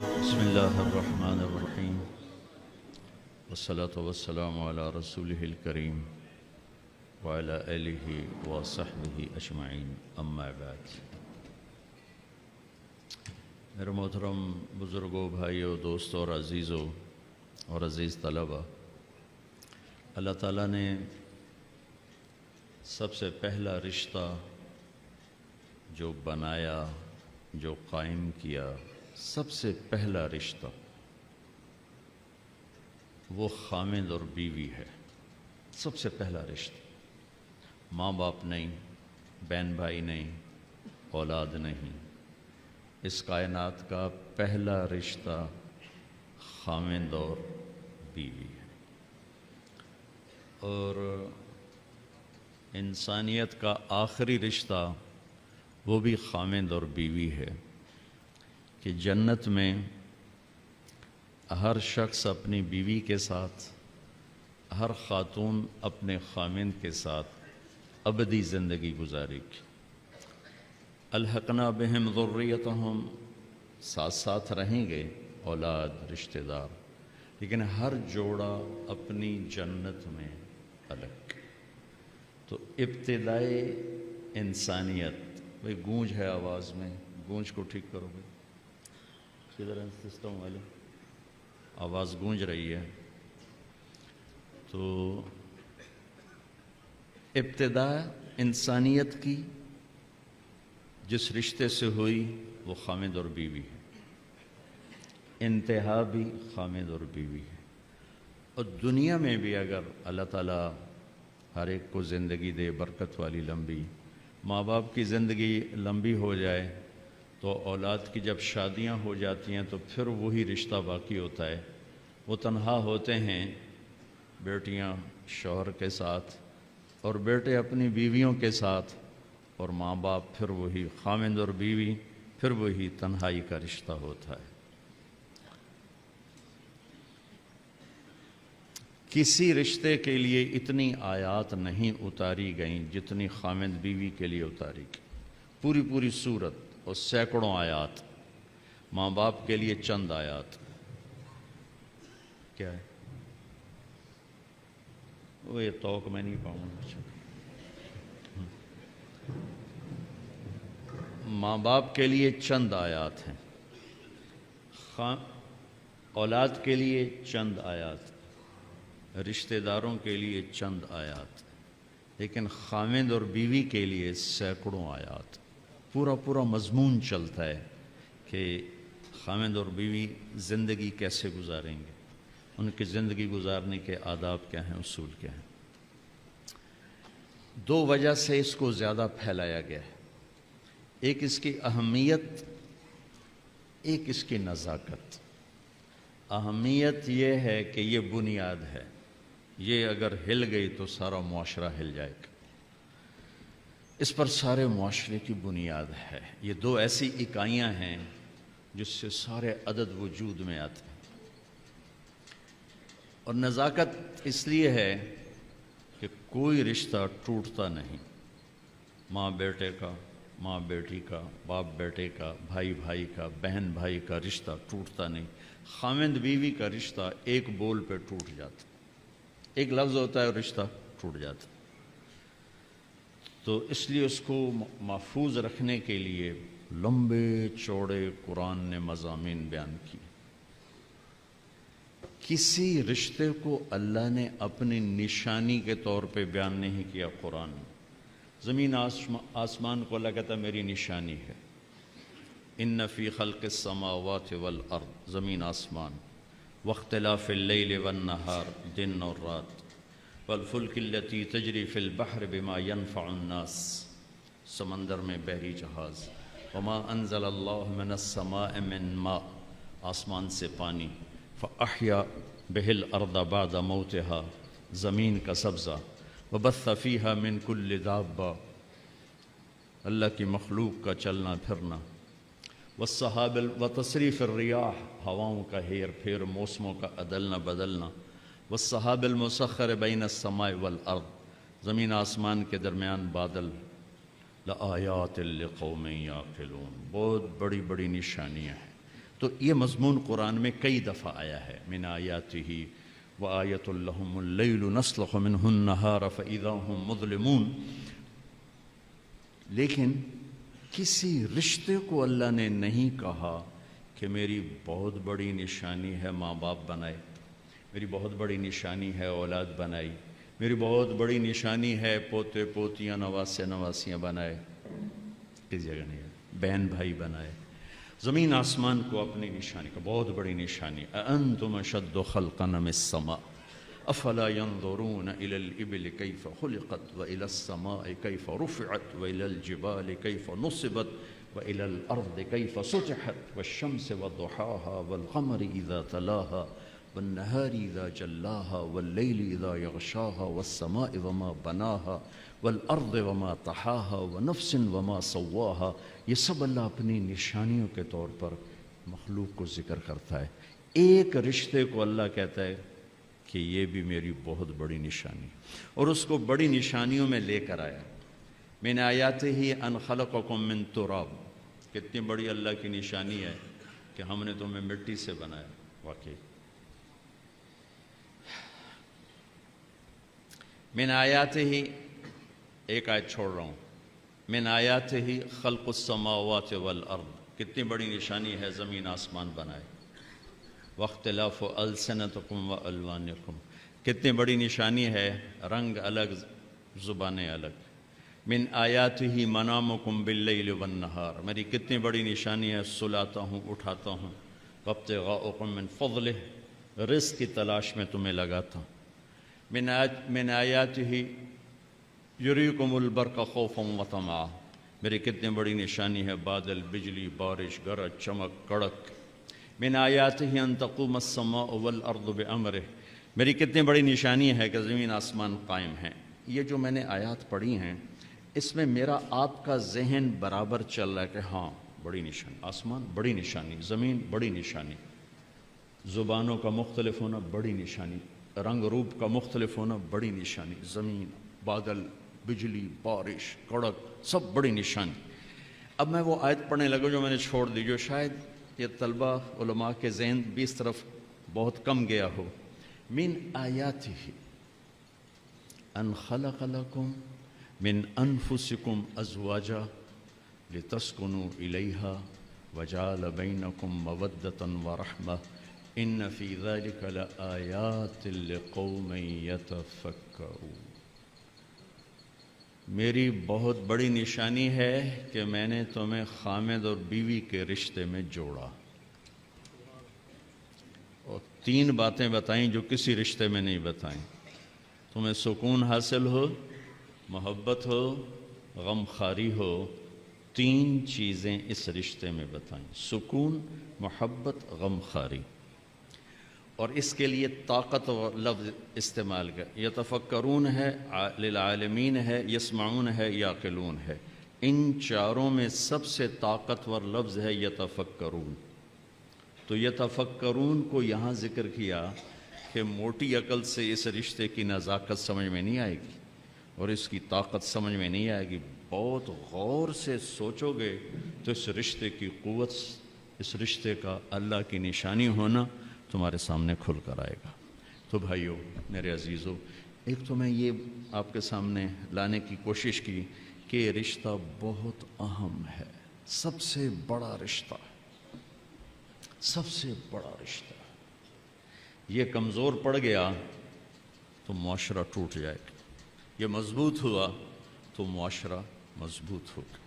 بسم اللہ الرحمن الرحیم والصلاة والسلام علی رسولہ الکریم وعلی آلہ وصحبہ اجمعین اما بعد۔ میرے محترم بزرگوں، بھائیوں، دوستوں اور عزیزوں اور عزیز طلبہ، اللہ تعالیٰ نے سب سے پہلا رشتہ جو بنایا، جو قائم کیا، سب سے پہلا رشتہ وہ خامند اور بیوی ہے۔ سب سے پہلا رشتہ، ماں باپ نہیں، بہن بھائی نہیں، اولاد نہیں، اس کائنات کا پہلا رشتہ خامند اور بیوی ہے۔ اور انسانیت کا آخری رشتہ وہ بھی خامند اور بیوی ہے کہ جنت میں ہر شخص اپنی بیوی کے ساتھ، ہر خاتون اپنے خامند کے ساتھ ابدی زندگی گزارے گی۔ الحقنا بہم ذریتہم، ساتھ ساتھ رہیں گے اولاد، رشتہ دار، لیکن ہر جوڑا اپنی جنت میں الگ۔ تو ابتدائی انسانیت، بھئی گونج ہے آواز میں، گونج کو ٹھیک کرو بھئی، کدھر ہیں سسٹم والے؟ آواز گونج رہی ہے۔ تو ابتدا انسانیت کی جس رشتے سے ہوئی وہ خامند اور بیوی ہے، انتہا بھی خامند اور بیوی ہے۔ اور دنیا میں بھی اگر اللہ تعالیٰ ہر ایک کو زندگی دے برکت والی لمبی، ماں باپ کی زندگی لمبی ہو جائے تو اولاد کی جب شادیاں ہو جاتی ہیں تو پھر وہی رشتہ باقی ہوتا ہے۔ وہ تنہا ہوتے ہیں، بیٹیاں شوہر کے ساتھ اور بیٹے اپنی بیویوں کے ساتھ، اور ماں باپ پھر وہی خامند اور بیوی، پھر وہی تنہائی کا رشتہ ہوتا ہے۔ کسی رشتے کے لیے اتنی آیات نہیں اتاری گئیں جتنی خامند بیوی کے لیے اتاری گئی۔ پوری سورت اور سینکڑوں آیات، ماں باپ کے لیے چند آیات۔ کیا ہے وہ؟ یہ توق میں نہیں پاؤں گا۔ ماں باپ کے لیے چند آیات ہیں، اولاد کے لیے چند آیات، رشتہ داروں کے لیے چند آیات، لیکن خامند اور بیوی کے لیے سینکڑوں آیات۔ پورا مضمون چلتا ہے کہ خامند اور بیوی زندگی کیسے گزاریں گے، ان کی زندگی گزارنے کے آداب کیا ہیں، اصول کیا ہیں۔ دو وجہ سے اس کو زیادہ پھیلایا گیا ہے، ایک اس کی اہمیت، ایک اس کی نزاکت۔ اہمیت یہ ہے کہ یہ بنیاد ہے، یہ اگر ہل گئی تو سارا معاشرہ ہل جائے گا، اس پر سارے معاشرے کی بنیاد ہے۔ یہ دو ایسی اکائیاں ہیں جس سے سارے عدد وجود میں آتے ہیں۔ اور نزاکت اس لیے ہے کہ کوئی رشتہ ٹوٹتا نہیں، ماں بیٹے کا، ماں بیٹی کا، باپ بیٹے کا، بھائی بھائی کا، بہن بھائی کا رشتہ ٹوٹتا نہیں۔ خامند بیوی کا رشتہ ایک بول پہ ٹوٹ جاتا، ایک لفظ ہوتا ہے اور رشتہ ٹوٹ جاتا۔ تو اس لیے اس کو محفوظ رکھنے کے لیے لمبے چوڑے قرآن نے مضامین بیان کیے۔ کسی رشتے کو اللہ نے اپنی نشانی کے طور پہ بیان نہیں کیا قرآن میں۔ زمین آسمان کو اللہ کہتا ہے میری نشانی ہے۔ ان فی خلق السماوات والارض، زمین آسمان، واختلاف اللیل والنہار، دن اور رات، والفلک التی تجری فی البحر بما ينفع الناس، سمندر میں بحری جہاز، وما انزل اللہ من السماء من ماء، آسمان سے پانی، فاحیا بہ الارض بعد موتها، زمین کا سبزہ، وبث فیہا من کل دابہ، اللہ کی مخلوق کا چلنا پھرنا، والسحاب وتصریف الریاح، ہواؤں کا ہیر پھیر، موسموں کا عدلنا بدلنا، والسحاب المسخر بین السماء والارض، زمین آسمان کے درمیان بادل، لآیات لقوم یعقلون، بہت بڑی بڑی نشانیاں ہیں۔ تو یہ مضمون قرآن میں کئی دفعہ آیا ہے، من آیاتہ وآیۃ لہم اللیل نسلخ منہ النہار فإذا ہم مظلمون۔ لیکن کسی رشتے کو اللہ نے نہیں کہا کہ میری بہت بڑی نشانی ہے ماں باپ بنائے، میری بہت بڑی نشانی ہے اولاد بنائی، میری بہت بڑی نشانی ہے پوتے پوتیاں نواسے نواسیاں بنائے، کس جگہ نہیں ہے، بہن بھائی بنائے۔ زمین آسمان کو اپنی نشانی کا بہت بڑی نشانی، اَأَنْتُمْ أَشَدُّ خَلْقًا مِنَ السَّمَاءِ أَفَلَا يَنْظُرُونَ إِلَى الْإِبِلِ كَيْفَ خُلِقَتْ وَإِلَى السَّمَاءِ كَيْفَ رُفِعَتْ وَإِلَى الْجِبَالِ كَيْفَ نُصِبَتْ وَإِلَى الْأَرْضِ كَيْفَ سُطِحَتْ وَالشَّمْسِ وَضُحَاهَا وَالْقَمَرِ إِذَا تَلَاهَا وَالنَّهَارِ إِذَا جَلَّاهَا وَاللَّيْلِ إِذَا يَغْشَاهَا وَالسَّمَاءِ وَمَا بَنَاهَا وَالْأَرْضِ وَمَا طَحَاهَا وَنَفْسٍ وَمَا سَوَّاهَا۔ یہ سب اللہ اپنی نشانیوں کے طور پر مخلوق کو ذکر کرتا ہے۔ ایک رشتے کو اللہ کہتا ہے کہ یہ بھی میری بہت بڑی نشانی، اور اس کو بڑی نشانیوں میں لے کر آیا۔ من آیاتہ ان خلقکم من تراب، کتنی بڑی اللہ کی نشانی ہے کہ ہم نے تمہیں مٹی سے بنایا۔ واقعی من آیاتہ، ایک آیت چھوڑ رہا ہوں، من آیاتہ خلق السماوات والارض، کتنی بڑی نشانی ہے زمین آسمان بنائے۔ واختلاف السنتکم والوانکم، کتنی بڑی نشانی ہے رنگ الگ زبانیں الگ۔ من آیاتہ منامکم باللیل والنہار، میری کتنی بڑی نشانی ہے سلاتا ہوں اٹھاتا ہوں۔ وابتغاؤکم من فضلہ، رزق کی تلاش میں تمہیں لگاتا ہوں۔ من آیاتہ یریکم البرق خوفا وطمعا، میری کتنی بڑی نشانی ہے بادل، بجلی، بارش، گرج، چمک، کڑک۔ من آیاتہ ان تقوم السماء والارض بامرہ، میری کتنی بڑی نشانی ہے کہ زمین آسمان قائم ہیں۔ یہ جو میں نے آیات پڑھی ہیں اس میں میرا آپ کا ذہن برابر چل رہا ہے کہ ہاں بڑی نشانی، آسمان بڑی نشانی، زمین بڑی نشانی، زبانوں کا مختلف ہونا بڑی نشانی، رنگ روپ کا مختلف ہونا بڑی نشانی، زمین، بادل، بجلی، بارش، کڑک، سب بڑی نشانی۔ اب میں وہ آیت پڑھنے لگا جو میں نے چھوڑ دی، جو شاید یہ طلبہ علماء کے ذہن بھی اس طرف بہت کم گیا ہو۔ من آیاتہ ان خلق لکم من انفسکم ازواجا لتسکنوا الیہا وجعل بینکم مودۃ ورحمہ ان فی ذلک لآیات لقوم یتفکرون۔ میری بہت بڑی نشانی ہے کہ میں نے تمہیں خامد اور بیوی کے رشتے میں جوڑا، اور 3 باتیں بتائیں جو کسی رشتے میں نہیں بتائیں۔ تمہیں سکون حاصل ہو، محبت ہو، غم خاری ہو، 3 چیزیں اس رشتے میں بتائیں، سکون، محبت، غم خاری۔ اور اس کے لیے طاقت و لفظ استعمال کر، یتفکرون ہے، للعالمین ہے، یسمعون ہے، یعقلون ہے۔ ان چاروں میں سب سے طاقتور لفظ ہے یتفکرون۔ تو یتفکرون کو یہاں ذکر کیا کہ موٹی عقل سے اس رشتے کی نزاکت سمجھ میں نہیں آئے گی اور اس کی طاقت سمجھ میں نہیں آئے گی، بہت غور سے سوچو گے تو اس رشتے کی قوت، اس رشتے کا اللہ کی نشانی ہونا تمہارے سامنے کھل کر آئے گا۔ تو بھائیو، میرے عزیزو، ایک تو میں یہ آپ کے سامنے لانے کی کوشش کی کہ یہ رشتہ بہت اہم ہے، سب سے بڑا رشتہ، سب سے بڑا رشتہ۔ یہ کمزور پڑ گیا تو معاشرہ ٹوٹ جائے گا، یہ مضبوط ہوا تو معاشرہ مضبوط ہوگا۔